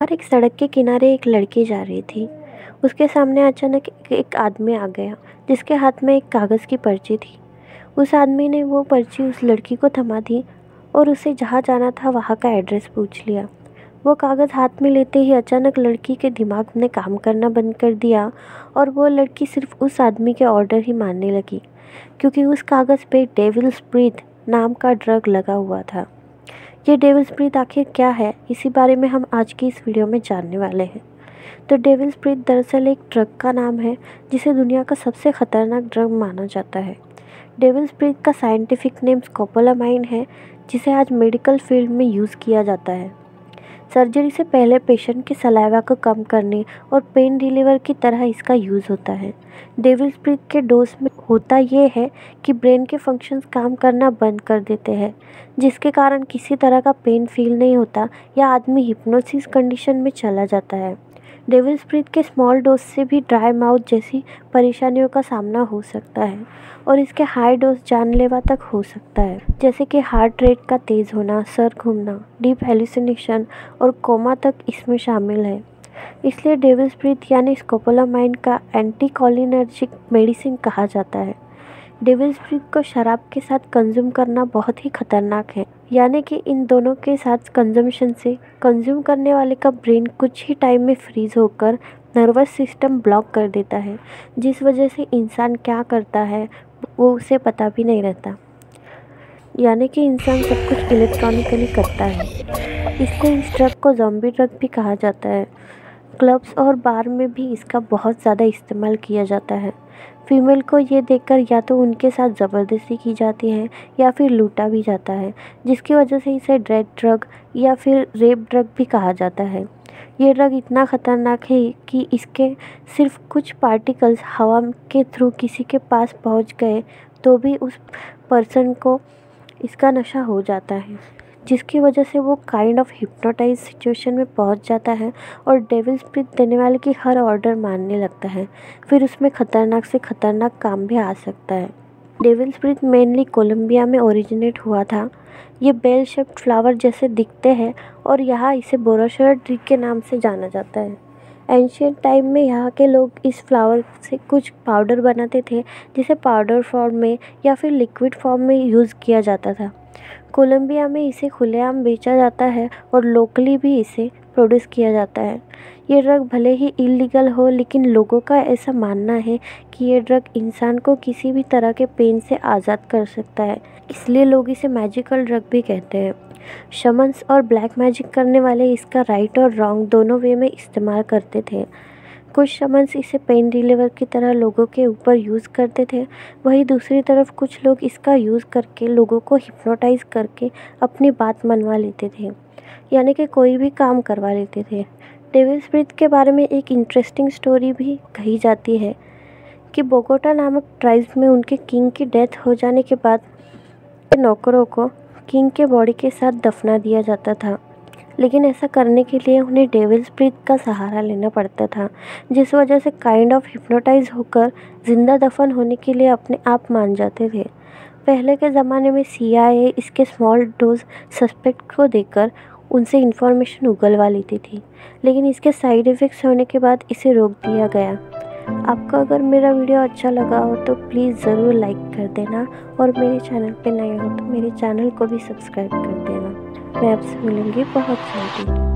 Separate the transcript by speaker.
Speaker 1: और एक सड़क के किनारे एक लड़की जा रही थी। उसके सामने अचानक एक आदमी आ गया जिसके हाथ में एक कागज़ की पर्ची थी। उस आदमी ने वो पर्ची उस लड़की को थमा दी और उसे जहाँ जाना था वहाँ का एड्रेस पूछ लिया। वो कागज़ हाथ में लेते ही अचानक लड़की के दिमाग ने काम करना बंद कर दिया और वो लड़की सिर्फ उस आदमी के ऑर्डर ही मानने लगी, क्योंकि उस कागज़ पे डेविल्स ब्रीथ नाम का ड्रग लगा हुआ था। ये डेविल्स ब्रीथ आखिर क्या है, इसी बारे में हम आज की इस वीडियो में जानने वाले हैं। तो डेविल्स ब्रीथ दरअसल एक ड्रग का नाम है जिसे दुनिया का सबसे खतरनाक ड्रग माना जाता है। डेविल्स ब्रीथ का साइंटिफिक नेम स्कोपोलामाइन है, जिसे आज मेडिकल फील्ड में यूज़ किया जाता है। सर्जरी से पहले पेशेंट के सलाइवा को कम करने और पेन रिलीवर की तरह इसका यूज़ होता है। डेविल्स ब्रीथ के डोज में होता ये है कि ब्रेन के फंक्शंस काम करना बंद कर देते हैं, जिसके कारण किसी तरह का पेन फील नहीं होता या आदमी हिप्नोसिस कंडीशन में चला जाता है। डेविल्स ब्रीथ के स्मॉल डोज से भी ड्राई माउथ जैसी परेशानियों का सामना हो सकता है और इसके हाई डोज जानलेवा तक हो सकता है, जैसे कि हार्ट रेट का तेज़ होना, सर घूमना, डीप हेलुसिनेशन और कोमा तक इसमें शामिल है। इसलिए डेविल्स ब्रीथ यानी स्कोपोलामाइन का एंटीकोलिनर्जिक मेडिसिन कहा जाता है। डेविल्स ब्रीथ को शराब के साथ कंज्यूम करना बहुत ही खतरनाक है, यानी कि इन दोनों के साथ कंजम्पशन से कंज्यूम करने वाले का ब्रेन कुछ ही टाइम में फ्रीज होकर नर्वस सिस्टम ब्लॉक कर देता है, जिस वजह से इंसान क्या करता है वो उसे पता भी नहीं रहता, यानी कि इंसान सब कुछ इलेक्ट्रॉनिकली करता है। इसलिए इस ड्रग को ज़ॉम्बी ड्रग भी कहा जाता है। क्लब्स और बार में भी इसका बहुत ज़्यादा इस्तेमाल किया जाता है। फीमेल को ये देखकर या तो उनके साथ ज़बरदस्ती की जाती है या फिर लूटा भी जाता है, जिसकी वजह से इसे डेथ ड्रग या फिर रेप ड्रग भी कहा जाता है। ये ड्रग इतना ख़तरनाक है कि इसके सिर्फ कुछ पार्टिकल्स हवा के थ्रू किसी के पास पहुंच गए तो भी उस पर्सन को इसका नशा हो जाता है, जिसकी वजह से वो काइंड ऑफ हिप्नोटाइज सिचुएशन में पहुंच जाता है और डेविल्स ब्रीथ देने वाले की हर ऑर्डर मानने लगता है। फिर उसमें खतरनाक से खतरनाक काम भी आ सकता है। डेविल्स ब्रीथ मेनली कोलंबिया में ओरिजिनेट हुआ था। ये बेल शेप्ड फ्लावर जैसे दिखते हैं और यहाँ इसे बोरोशेरा ट्री के नाम से जाना जाता है। एंशियंट टाइम में यहाँ के लोग इस फ्लावर से कुछ पाउडर बनाते थे, जिसे पाउडर फॉर्म में या फिर लिक्विड फॉर्म में यूज़ किया जाता था। कोलंबिया में इसे खुलेआम बेचा जाता है और लोकली भी इसे प्रोड्यूस किया जाता है। ये ड्रग भले ही इलीगल हो, लेकिन लोगों का ऐसा मानना है कि ये ड्रग इंसान को किसी भी तरह के पेन से आज़ाद कर सकता है, इसलिए लोग इसे मैजिकल ड्रग भी कहते हैं। शमन्स और ब्लैक मैजिक करने वाले इसका राइट और रॉन्ग दोनों वे में इस्तेमाल करते थे। कुछ शमन्स इसे पेन रिलीवर की तरह लोगों के ऊपर यूज़ करते थे, वहीं दूसरी तरफ कुछ लोग इसका यूज़ करके लोगों को हिप्नोटाइज करके अपनी बात मनवा लेते थे, यानी कि कोई भी काम करवा लेते थे। डेविल्स ब्रीथ के बारे में एक इंटरेस्टिंग स्टोरी भी कही जाती है कि बोगोटा नामक ट्राइब में उनके किंग की डेथ हो जाने के बाद नौकरों को किंग के बॉडी के साथ दफना दिया जाता था, लेकिन ऐसा करने के लिए उन्हें डेविल्स ब्रीथ का सहारा लेना पड़ता था, जिस वजह से काइंड ऑफ हिप्नोटाइज होकर जिंदा दफन होने के लिए अपने आप मान जाते थे। पहले के ज़माने में CIA इसके स्मॉल डोज सस्पेक्ट को देकर उनसे इन्फॉर्मेशन उगलवा लेती थी, लेकिन इसके साइड इफ़ेक्ट्स होने के बाद इसे रोक दिया गया। आपको अगर मेरा वीडियो अच्छा लगा हो तो प्लीज़ ज़रूर लाइक कर देना और मेरे चैनल पे नए हो तो मेरे चैनल को भी सब्सक्राइब कर देना। मैं आपसे मिलूँगी बहुत जल्दी।